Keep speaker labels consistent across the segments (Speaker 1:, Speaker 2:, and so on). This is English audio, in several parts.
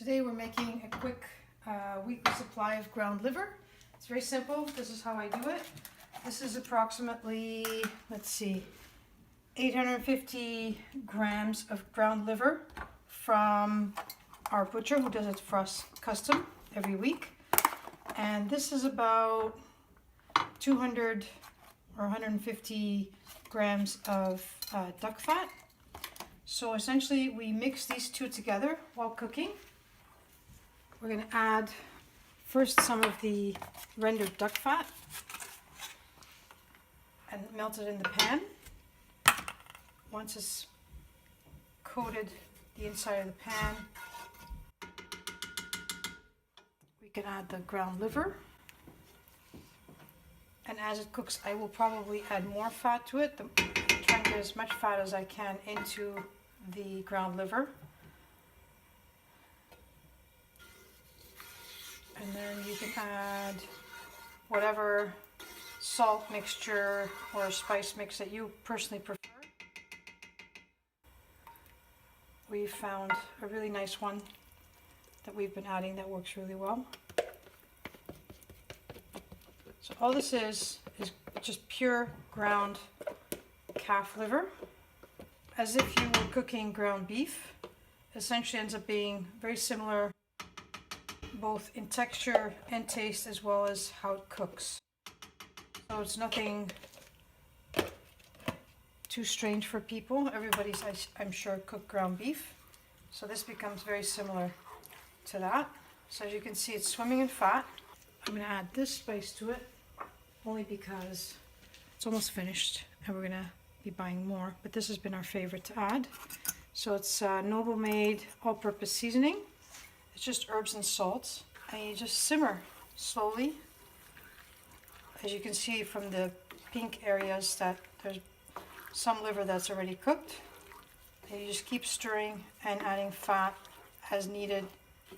Speaker 1: Today we're making a quick weekly supply of ground liver. It's very simple. This is how I do it. This is approximately, let's see, 850 grams of ground liver from our butcher who does it for us custom every week. And this is about 200 or 150 grams of duck fat. So essentially we mix these two together while cooking. We're going to add first some of the rendered duck fat and melt it in the pan. Once it's coated the inside of the pan, we can add the ground liver. And as it cooks, I will probably add more fat to it. I'm trying to get as much fat as I can into the ground liver. And then you can add whatever salt mixture or spice mix that you personally prefer. We found a really nice one that we've been adding that works really well. So all this is just pure ground calf liver, as if you were cooking ground beef. Essentially ends up being very similar both in texture and taste, as well as how it cooks. So it's nothing too strange for people. Everybody's, I'm sure, cooked ground beef. So this becomes very similar to that. So as you can see, it's swimming in fat. I'm going to add this spice to it, only because it's almost finished and we're going to be buying more. But this has been our favorite to add. So it's Noble Made all-purpose seasoning. It's just herbs and salt, and you just simmer slowly. As you can see from the pink areas that there's some liver that's already cooked. And you just keep stirring and adding fat as needed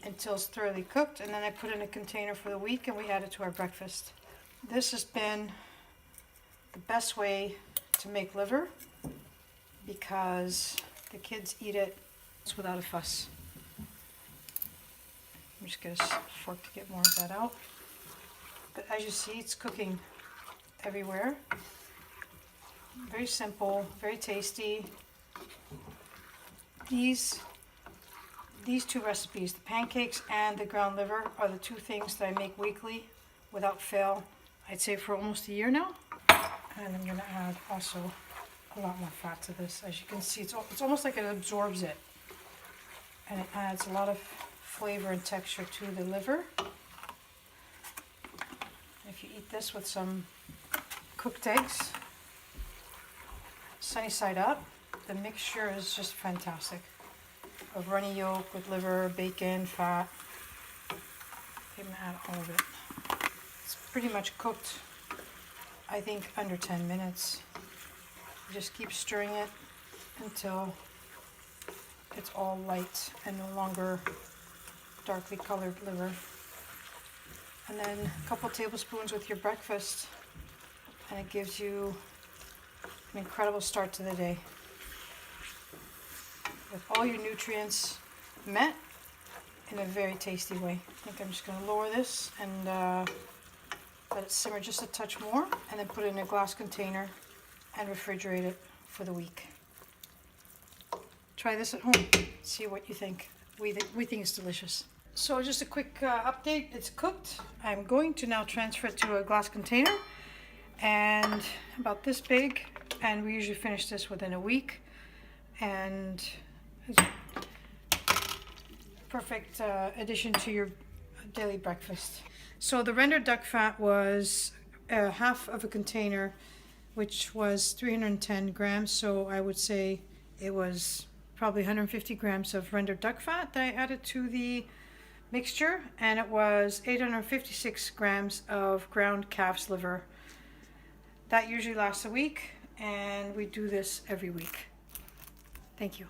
Speaker 1: until it's thoroughly cooked, and then I put it in a container for the week and we add it to our breakfast. This has been the best way to make liver because the kids eat it without a fuss. I'm just going to fork to get more of that out. But as you see, it's cooking everywhere. Very simple, very tasty. These two recipes, the pancakes and the ground liver, are the two things that I make weekly without fail. I'd say for almost a year now. And I'm going to add also a lot more fat to this. As you can see, it's almost like it absorbs it. And it adds a lot of flavor and texture to the liver. If you eat this with some cooked eggs, sunny side up, the mixture is just fantastic. Of runny yolk with liver, bacon, fat. I'm going to add all of it. It's pretty much cooked, I think, under 10 minutes. You just keep stirring it until it's all light and no longer darkly colored liver. And then a couple tablespoons with your breakfast, and it gives you an incredible start to the day with all your nutrients met in a very tasty way. I think I'm just going to lower this and let it simmer just a touch more, and then put it in a glass container and refrigerate it for the week. Try this at home, see what you think. We think it's delicious. So just a quick update, it's cooked. I'm going to now transfer it to a glass container, and about this big, and we usually finish this within a week, and it's a perfect addition to your daily breakfast. So the rendered duck fat was half of a container, which was 310 grams, so I would say it was probably 150 grams of rendered duck fat that I added to the mixture, and it was 856 grams of ground calf's liver. That usually lasts a week, and we do this every week. Thank you.